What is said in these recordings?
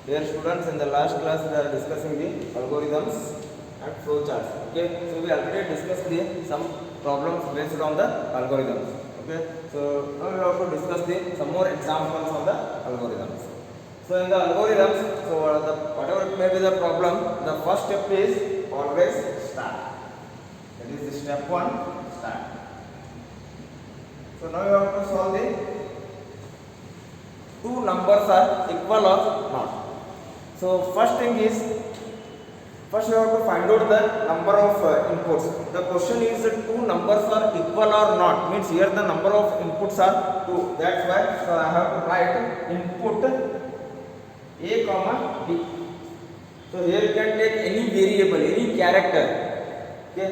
Dear students, in the last class we are discussing the algorithms and flowcharts. Okay, so we already discussed some problems based on the algorithms. Okay, so now we have to discuss some more examples on the algorithms. So in the algorithms, so whatever it may be the problem, the first step is always start. That is the step 1, start. So now you have to solve the two numbers are equal or not. So first thing is, first you have to find out the number of inputs. The question is two numbers are equal or not, means here the number of inputs are 2. That's why so I have to write input a comma b. So here you can take any variable, any character. Okay.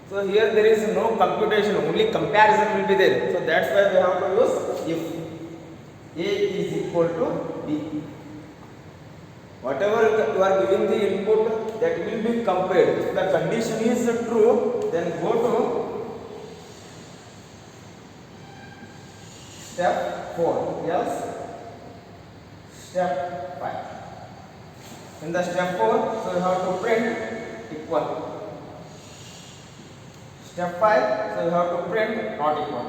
So here there is no computation, only comparison will be there. So that's why we have to use if a is equal to b. Whatever you are giving the input, that will be compared. If the condition is true, then go to step 4, else step 5. In the step 4, so you have to print equal. Step 5, so you have to print not equal.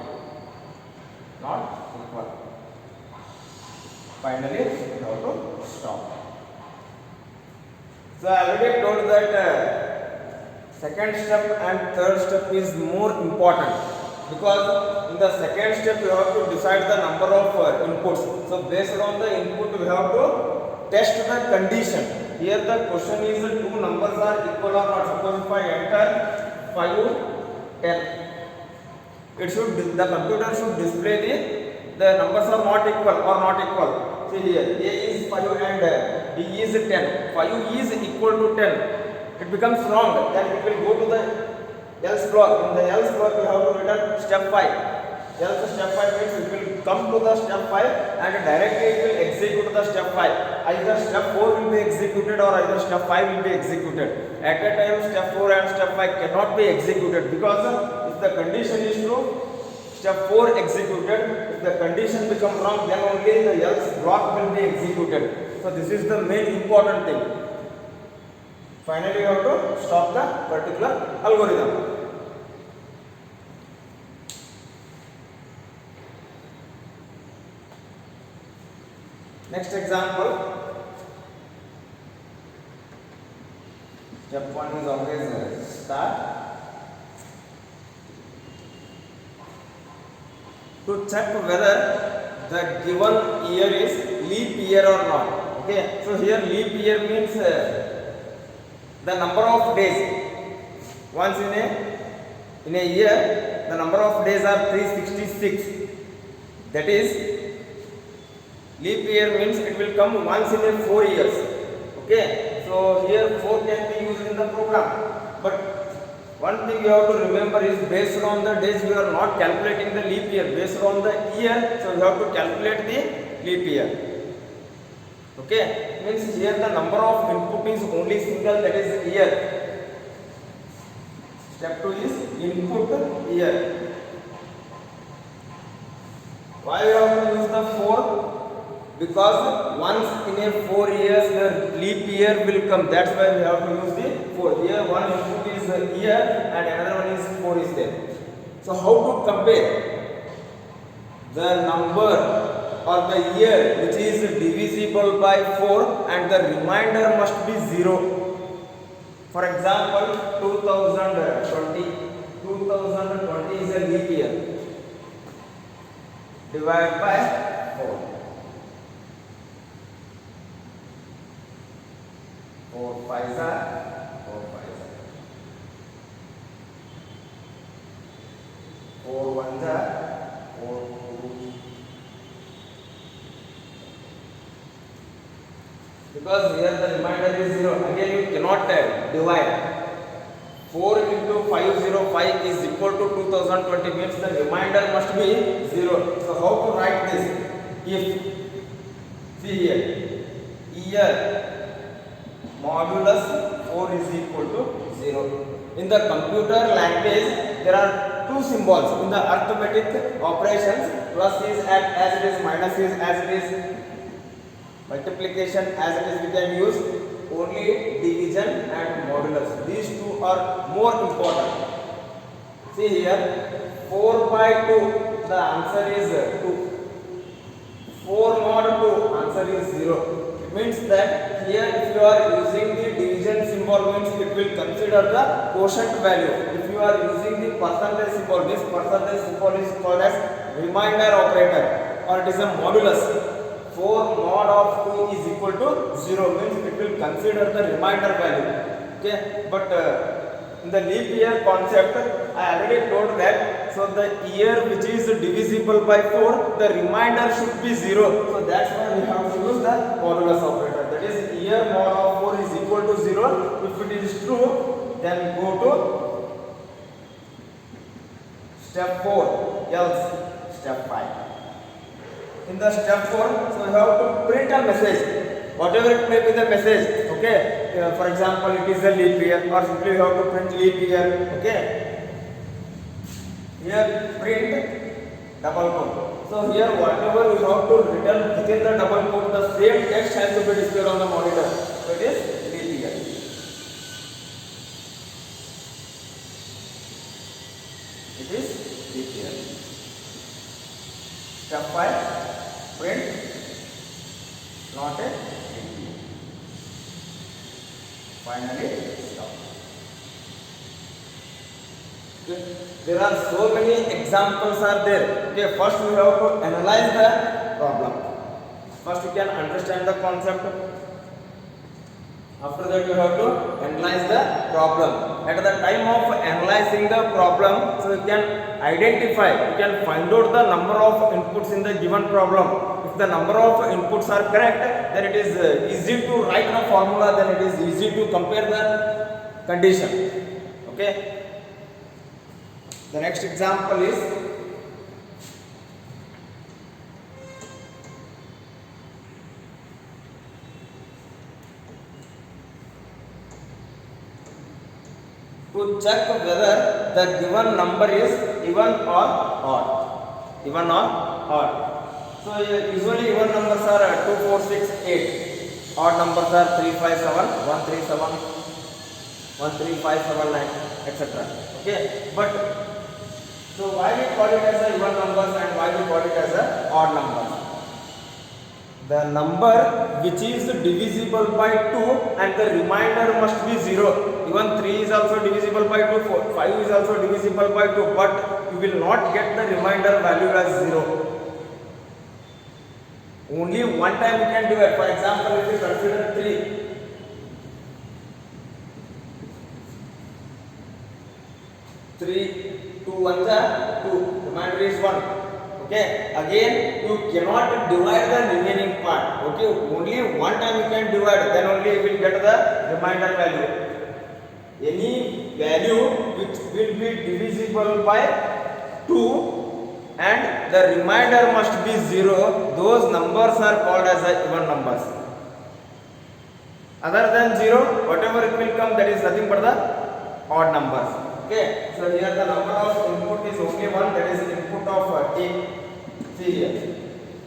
Not equal. Finally, you have to stop. So I already told that second step and third step is more important, because in the second step you have to decide the number of inputs. So based on the input we have to test the condition. Here the question is two numbers are equal or not. Suppose if I enter 5, 10, it should, the computer should display the numbers are not equal or not equal. See here, a is 5 and b is 10. 5 is equal to 10. It becomes wrong. Then it will go to the else block. In the else block, we have to return step 5. Else step 5 means it will come to the step 5 and directly it will execute the step 5. Either step 4 will be executed or either step 5 will be executed. At a time, step 4 and step 5 cannot be executed, because if the condition is true, step 4 executed. If the condition becomes wrong, then only the else block will be executed. So this is the main important thing. Finally, you have to stop the particular algorithm. Next example. Step 1 is always start. To check whether the given year is leap year or not. Okay, so here leap year means the number of days. Once in a year, the number of days are 366. That is, leap year means it will come once in a 4 years. Okay, so here 4 can be used in the program, but one thing you have to remember is based on the days we are not calculating the leap year, based on the year, so you have to calculate the leap year. Okay, means here the number of input is only single, that is year. Step 2 is input year. Why you have to use the 4? Because once in a 4 years the leap year will come. That's why we have to use the 4. Here one input is a year and another one is 4 is there. So how to compare the number or the year which is divisible by 4 and the remainder must be 0. For example, 2020 is a leap year. Divide by 4. 4 5s are 4 5s. 4 1s are 4 2. Because here the remainder is 0. Again you cannot divide. 4 into 505 is equal to 2020, means the remainder must be 0. So how to write this? If, see here, year modulus 4 is equal to 0. In the computer language, there are two symbols. In the arithmetic operations, plus is as it is, minus is as it is. Multiplication as it is we can use only division and modulus. These two are more important. See here, 4 by 2, the answer is 2. 4 mod 2, answer is 0. It means that here if you are using the division symbol means it will consider the quotient value. If you are using the percentage symbol, this percentage symbol is called as remainder operator or it is a modulus. 4 mod of 2 is equal to 0 means it will consider the remainder value. Okay, but in the leap year concept, I already told that. So the year which is divisible by 4, the remainder should be 0. So that's why we have to use the modulus operator. That is, year mod of 4 is equal to 0. If it is true, then go to step 4. Else step 5. In the step 4, so you have to print a message, whatever it may be the message. Okay. For example, it is a leap year, or simply you have to print leap year. Okay. Here print double quote. So here whatever you have to return within the double quote, the same text has to be displayed on the monitor. So it is leap year. It is leap year. Step 5, print not a leap year. Finally stop. Okay. There are so many examples are there. Okay, first we have to analyze the problem. First you can understand the concept. After that you have to analyze the problem. At the time of analyzing the problem, so you can identify, you can find out the number of inputs in the given problem. If the number of inputs are correct, then it is easy to write the formula, then it is easy to compare the condition. Okay. The next example is to check whether the given number is even or odd. Even or odd. So usually even numbers are 2, 4, 6, 8. Odd numbers are 3, 5, 7, 1, 3, 7, 1, 3, 5, 7, 9, etc. Okay, but so why we call it as a even numbers and why we call it as a odd numbers? The number which is divisible by 2 and the remainder must be 0. Even 3 is also divisible by 2, 4, 5 is also divisible by 2, but you will not get the remainder value as 0. Only one time you can divide. For example, if you consider 3. 3, 2 1s are 2, remainder is 1. Okay, again you cannot divide the remaining part. Okay, only one time you can divide, then only you will get the remainder value. Any value which will be divisible by 2 and the remainder must be 0, those numbers are called as even numbers. Other than 0, whatever it will come, that is nothing but the odd numbers. Okay, so here the number of input is only 1, that is input of A. See here,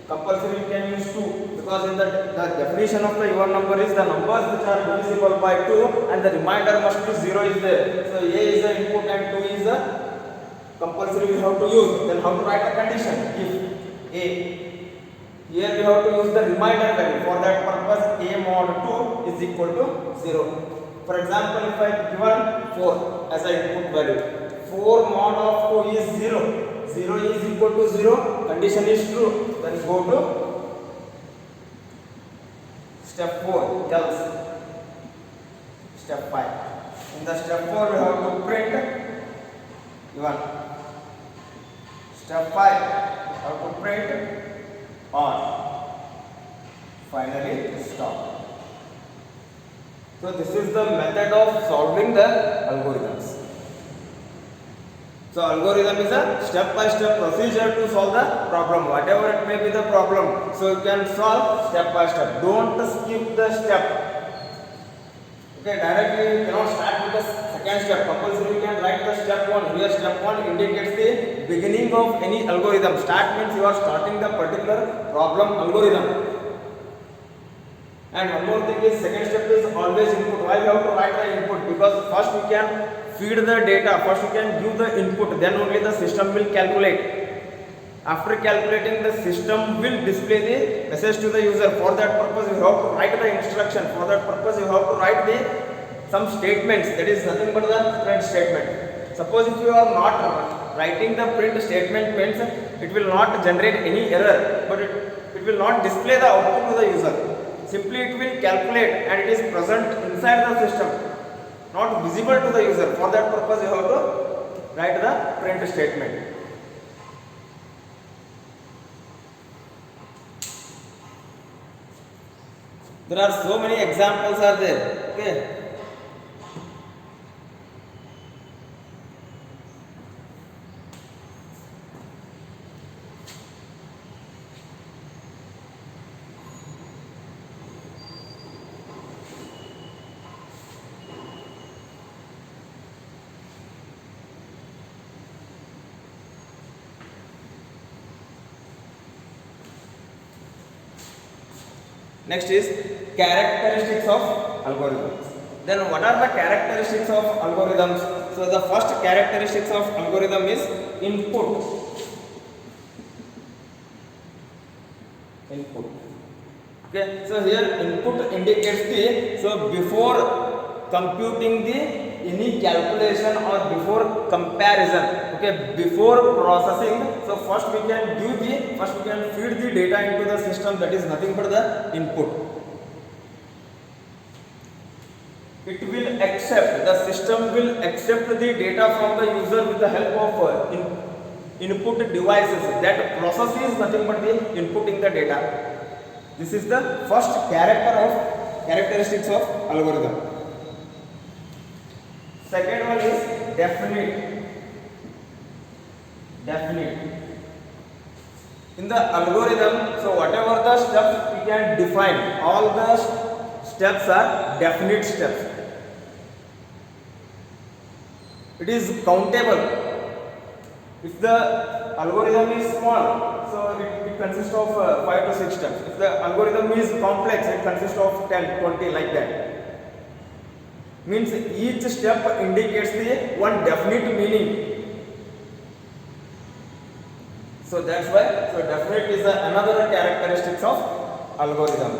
compulsory you can use 2 because in the definition of the even number is the numbers which are divisible by 2 and the remainder must be 0 is there. So A is the input and 2 is the compulsory we have to use. Then how to write a condition? If A, here we have to use the remainder value. For that purpose A mod 2 is equal to 0. For example, if I given 4 as an input value, 4 mod of 2 is 0. 0 is equal to 0, condition is true. Then go to step 4, else. Step 5. In the step 4, we have to print even. Step 5, we have to print odd. Finally, stop. So this is the method of solving the algorithms. So algorithm is a step-by-step procedure to solve the problem, whatever it may be the problem. So you can solve step-by-step. Don't skip the step. Okay, directly you cannot start with the second step. Compulsory you can write the step 1. Here step 1 indicates the beginning of any algorithm. Start means you are starting the particular problem algorithm. And one more thing is second step is always input. Why we have to write the input? Because first we can feed the data, first we can give the input, then only the system will calculate. After calculating, the system will display the message to the user. For that purpose you have to write the instruction. For that purpose you have to write the some statements, that is nothing but the print statement. Suppose if you are not writing the print statement means it will not generate any error, but it will not display the output to the user. Simply it will calculate and it is present inside the system, not visible to the user. For that purpose you have to write the print statement. There are so many examples are there. Okay. Next is characteristics of algorithms. Then what are the characteristics of algorithms? So the first characteristics of algorithm is input. Input. Okay. So here input indicates the, so before computing the any calculation or before comparison, okay, before processing, so first we can feed the data into the system, that is nothing but the input. It will accept, the system will accept the data from the user with the help of input devices. That process is nothing but the inputting the data. This is the first characteristics of algorithm. Second one is definite. In the algorithm, so whatever the steps we can define, all the steps are definite steps. It is countable. If the algorithm is small, so it consists of 5 to 6 steps. If the algorithm is complex, it consists of 10, 20, like that. Means each step indicates the one definite meaning. So that's why, so definite is another characteristics of algorithm.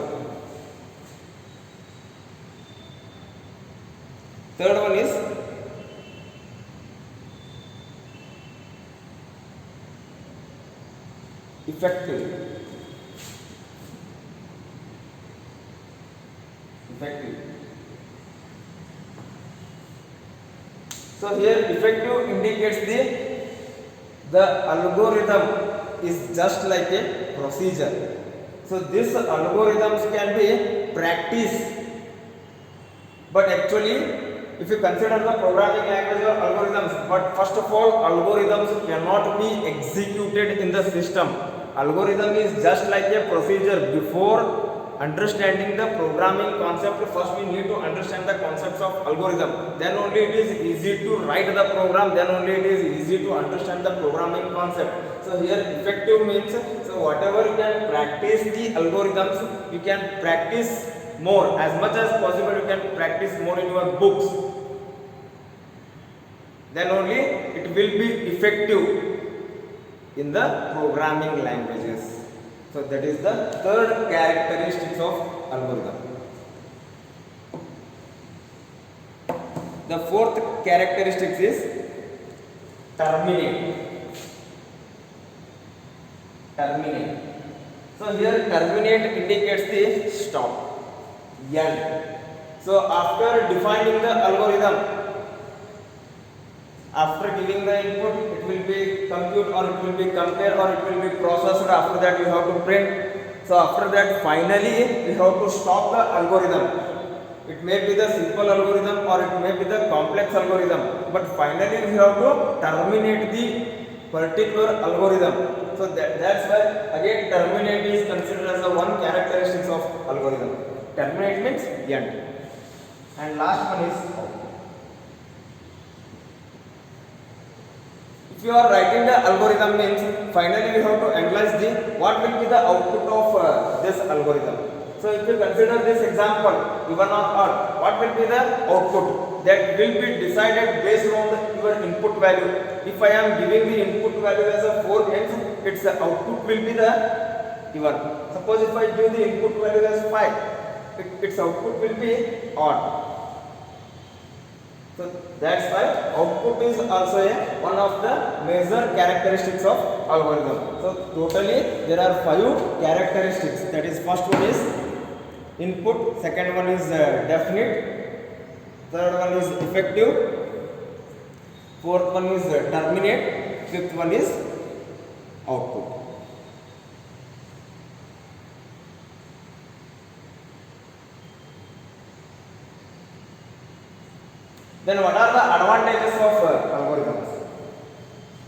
Third one is effective. So here effective indicates the algorithm is just like a procedure. So these algorithms can be practiced, but actually if you consider the programming language or algorithms, but first of all algorithms cannot be executed in the system. Algorithm is just like a procedure. Before understanding the programming concept, first we need to understand the concepts of algorithm. Then only it is easy to write the program. Then only it is easy to understand the programming concept. So here effective means, so whatever you can practice the algorithms, you can practice more. As much as possible you can practice more in your books. Then only it will be effective in the programming languages. So that is the third characteristics of algorithm. The fourth characteristics is terminate. So here terminate indicates the stop, end. So after defining the algorithm, after giving the input, it will be compute or it will be compare or it will be processed. After that you have to print. So after that finally we have to stop the algorithm. It may be the simple algorithm or it may be the complex algorithm, but finally we have to terminate the particular algorithm. So that's why again terminate is considered as the one characteristics of algorithm. Terminate means end. And last one is output. If you are writing the algorithm means finally we have to analyze the what will be the output of this algorithm. So if you consider this example, even or odd, what will be the output? That will be decided based on your input value. If I am giving the input value as a 4, means its output will be the even. Suppose if I give the input value as 5, its output will be odd. So that's why output is also one of the major characteristics of algorithm. So totally there are 5 characteristics. That is, first one is input, second one is definite, third one is effective, fourth one is terminate, fifth one is output. Then what are the advantages of algorithms?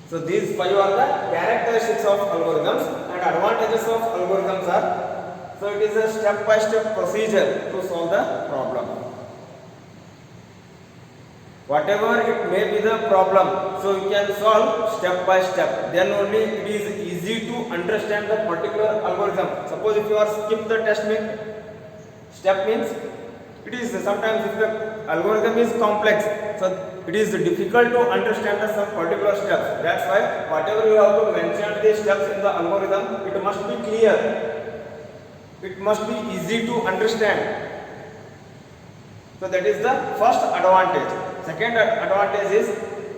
So these 5 are the characteristics of algorithms, and advantages of algorithms are, so it is a step-by-step procedure to solve the problem. Whatever it may be the problem, so you can solve step by step. Then only it is easy to understand the particular algorithm. Suppose if you are skip the step means it is sometimes if the algorithm is complex, so it is difficult to understand some particular steps. That's why whatever you have to mention the steps in the algorithm, it must be clear. It must be easy to understand. So that is the first advantage. Second advantage is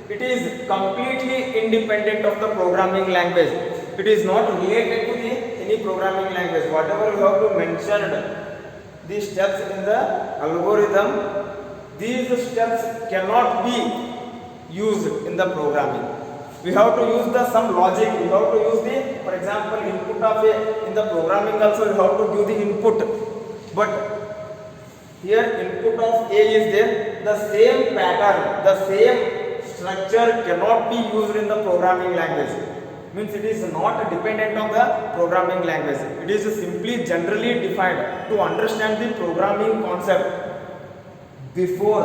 it is completely independent of the programming language. It is not related to any programming language. Whatever you have to mention the steps in the algorithm, these steps cannot be used in the programming. We have to use some logic. We have to use for example, input of in the programming also you have to give the input. But here input of A is there, the same pattern, the same structure cannot be used in the programming language. Means it is not dependent on the programming language. It is simply generally defined to understand the programming concept before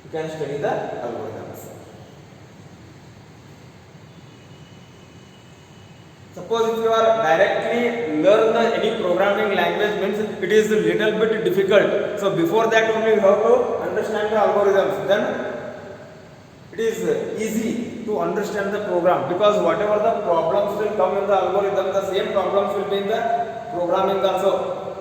you can study the algorithms. Suppose if you are directly learn any programming language, means it is a little bit difficult. So before that only you have to understand the algorithms. Then it is easy to understand the program, because whatever the problems will come in the algorithm, the same problems will be in the programming also.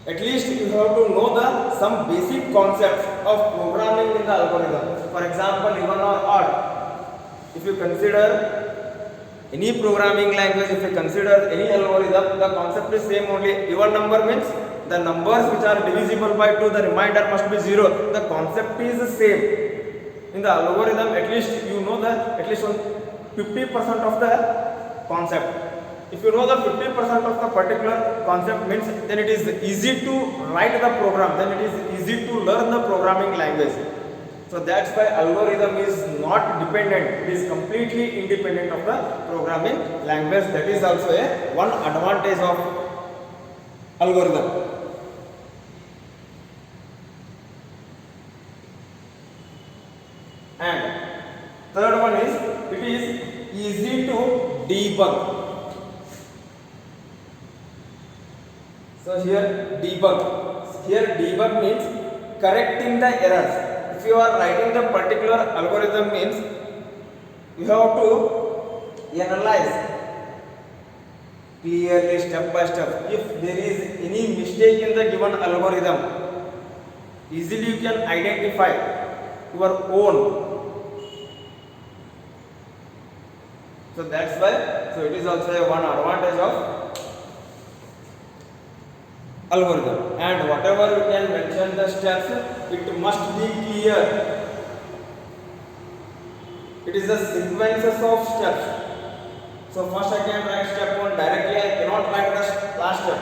At least you have to know some basic concepts of programming in the algorithm. For example, even or odd. If you consider any programming language, if you consider any algorithm, the concept is same only. Even number means the numbers which are divisible by 2, the remainder must be 0. The concept is the same. In the algorithm, at least you know at least 50% of the concept. If you know the 50% of the particular concept, means then it is easy to write the program, then it is easy to learn the programming language. So that's why algorithm is not dependent, it is completely independent of the programming language. That is also one advantage of algorithm. And third one is it is easy to debug. So here debug means correcting the errors. If you are writing the particular algorithm, means you have to analyze clearly step by step. If there is any mistake in the given algorithm, easily you can identify your own. So that's why, so it is also one advantage of algorithm. And whatever you can mention the steps, it must be clear. It is the sequences of steps. So first I can write step 1 directly, I cannot write the last step.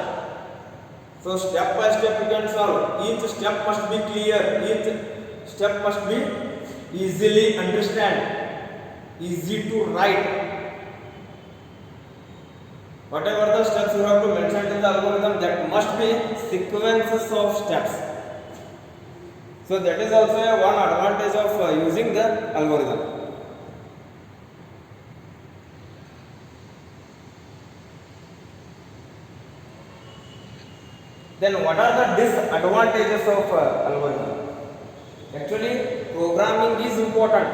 So step by step you can solve. Each step must be clear, each step must be easily understand, easy to write. Whatever the steps you have to mention in the algorithm, that must be sequences of steps. So that is also one advantage of using the algorithm. Then what are the disadvantages of algorithm? Actually, programming is important.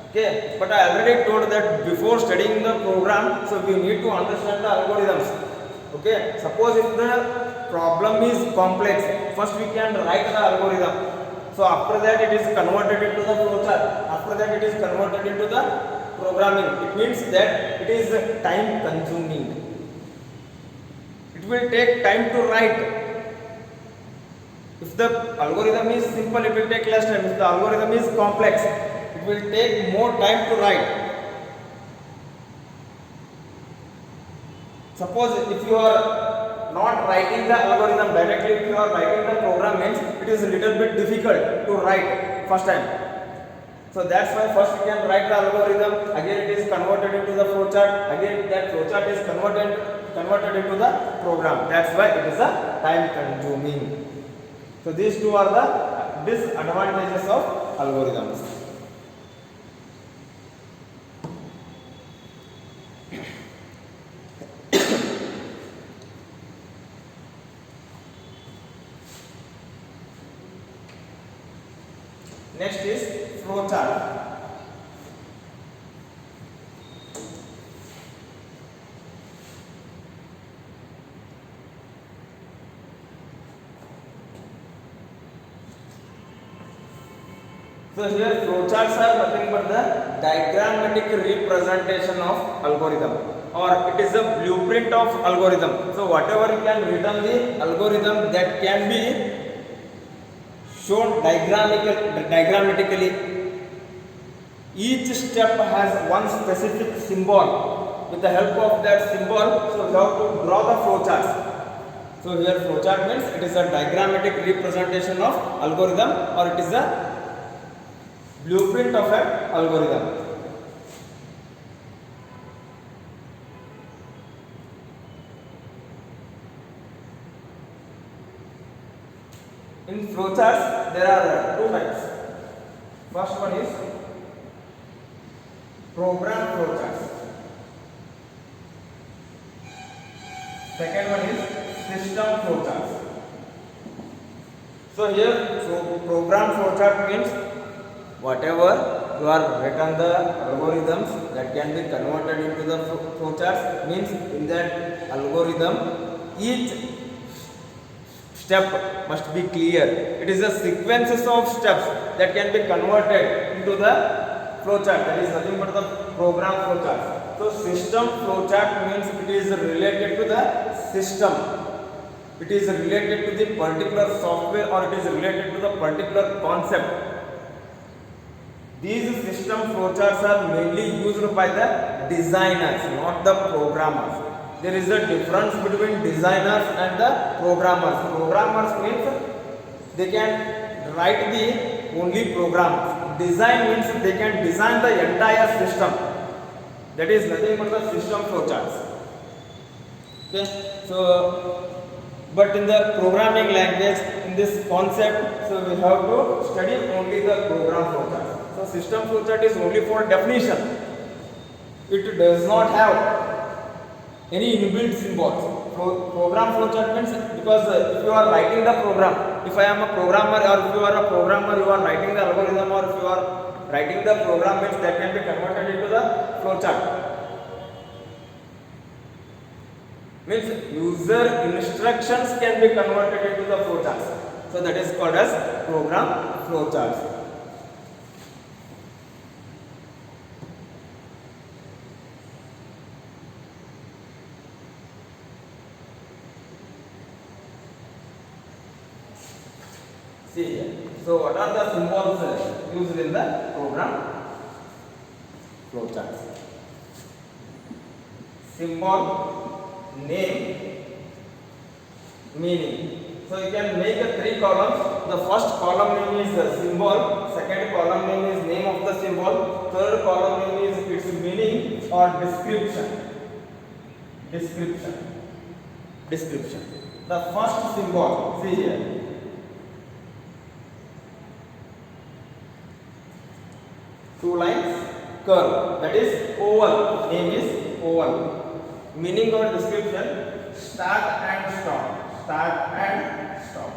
Okay, but I already told that before studying the program, so we need to understand the algorithms. Okay, suppose if the problem is complex, first we can write the algorithm. So after that it is converted into the flowchart. After that it is converted into the programming. It means that it is time consuming. It will take time to write. If the algorithm is simple, it will take less time. If the algorithm is complex, it will take more time to write. Suppose if you are not writing the algorithm directly, if you are writing the program, means it is a little bit difficult to write first time. So that's why first you can write the algorithm, again it is converted into the flowchart, again that flowchart is converted into the program. That's why it is a time consuming. So these two are the disadvantages of algorithms. Next is flowchart. So here flowcharts are nothing but the diagrammatic representation of algorithm, or it is a blueprint of algorithm. So whatever you can read on the algorithm, that can be shown diagrammatically. Each step has one specific symbol. With the help of that symbol, so we have to draw the flowcharts. So here flowchart means it is a diagrammatic representation of algorithm, or it is a blueprint of an algorithm. In flowcharts, there are two types. First one is program flowcharts. Second one is system flowcharts. So here, program flowchart means whatever you are written the algorithms that can be converted into the flowcharts, means in that algorithm each step must be clear. It is a sequences of steps that can be converted into the flowchart. That is nothing but the program flowchart. So system flowchart means it is related to the system. It is related to the particular software, or it is related to the particular concept. These system flowcharts are mainly used by the designers, not the programmers. There is a difference between designers and the programmers. Programmers means they can write the only programs. Design means they can design the entire system. That is nothing but the system flowcharts. Okay, so but in the programming language, in this concept, so we have to study only the program flowchart. So system flowchart is only for definition. It does not have any inbuilt symbols. Program flowchart means, because if you are writing the program, if I am a programmer, or if you are a programmer, you are writing the algorithm, or if you are writing the program, means that can be converted into the flowchart. Means user instructions can be converted into the flowcharts. So that is called as program flowcharts. See here. So what are the symbols used in the program flowcharts? Symbol, name, meaning. So you can make a 3 columns. The first column name is symbol, second column name is name of the symbol, third column name is its meaning or description. Description. The first symbol, see here. Two lines, curve, that is oval, name is oval. Meaning or description, start and stop. start and stop.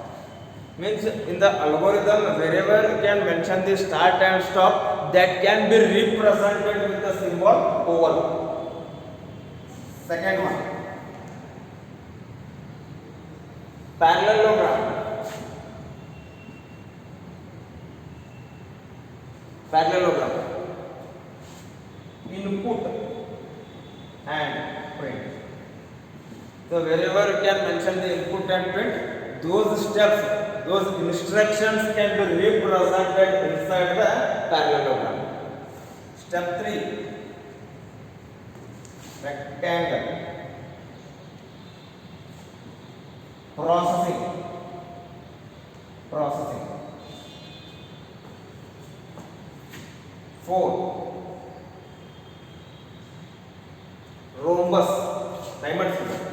Means in the algorithm, wherever you can mention the start and stop, that can be represented with the symbol oval. Second one, parallelogram. Parallelogram, input and print. So wherever you can mention the input and print, those steps, those instructions can be represented inside the parallelogram. Step 3, rectangle. Processing. Processing. 4, rhombus, diamond figure.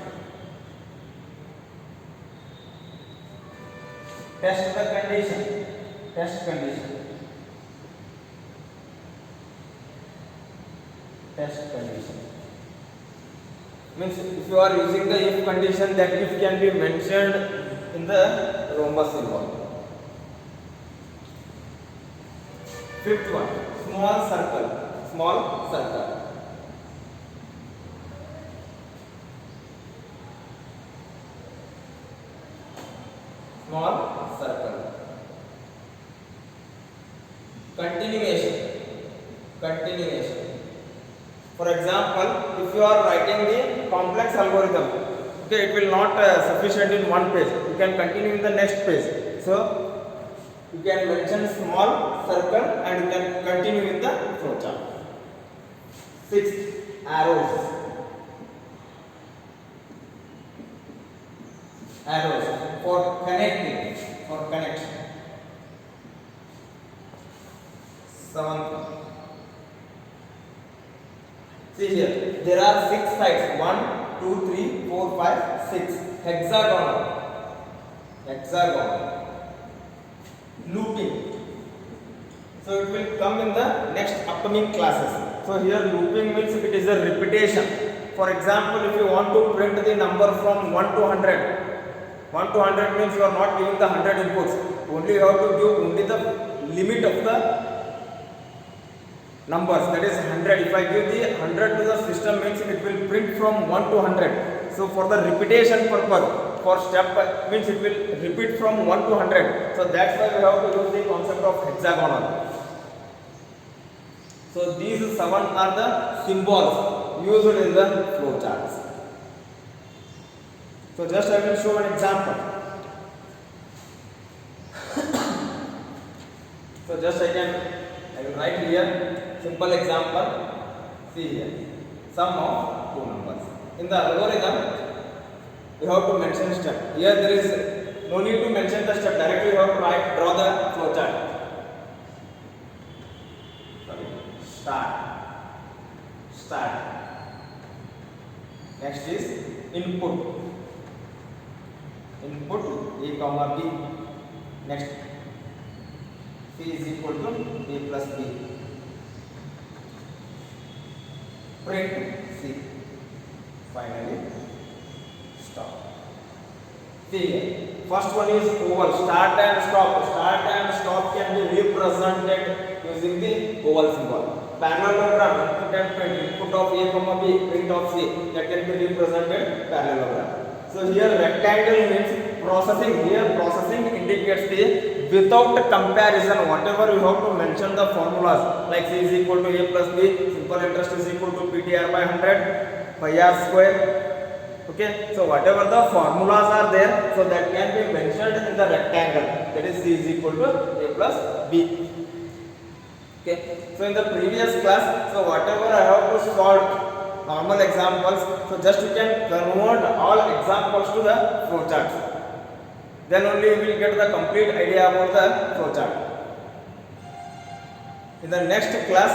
Test the condition. Test condition. Test condition. Means if you are using the if condition, that if can be mentioned in the rhombus symbol. Fifth one, small circle. Small circle. Small circle. Continuation. Continuation. For example, if you are writing the complex algorithm, okay, it will not sufficient in one page. You can continue in the next page. So you can mention small circle and you can continue in the flowchart. 6, arrows. Arrows for connecting, for connection. 7th. See here, there are 6 sides. 1, 2, 3, 4, 5, 6. Hexagonal. Hexagonal. Looping. So it will come in the next upcoming classes. So here looping means it is a repetition. For example, if you want to print the number from 1 to 100, 1 to 100 means you are not giving the 100 inputs. Only you have to give only the limit of the numbers, that is 100. If I give the 100 to the system, means it will print from 1 to 100. So for the repetition purpose, for step means it will repeat from 1 to 100. So that's why we have to use the concept of hexagonal. So these 7 are the symbols used in the flowcharts. So just I will show an example. So just I will write here simple example. See here, sum of 2 numbers. In the algorithm, you have to mention step. Here there is no need to mention the step. Directly you have to draw the flowchart. Start. Next is input. Input A comma B. Next, C is equal to A plus B. Print C. Finally, stop. See, first one is oval. Start and stop. Start and stop can be represented using the oval symbol. Parallelogram, input and print. Input of A comma B, print of C. That can be represented parallelogram. So here rectangle means processing. Here processing indicates the without comparison. Whatever you have to mention the formulas, like C is equal to A plus B, simple interest is equal to PTR by 100, pi r square. Okay, so whatever the formulas are there, so that can be mentioned in the rectangle. That is C is equal to A plus B. Okay, so in the previous class, so whatever I have to solve normal examples, so just you can convert all examples to the flowcharts. Then only you will get the complete idea about the flowchart. In the next class,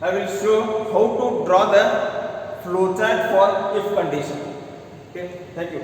I will show how to draw the flowchart for if condition. Okay, thank you.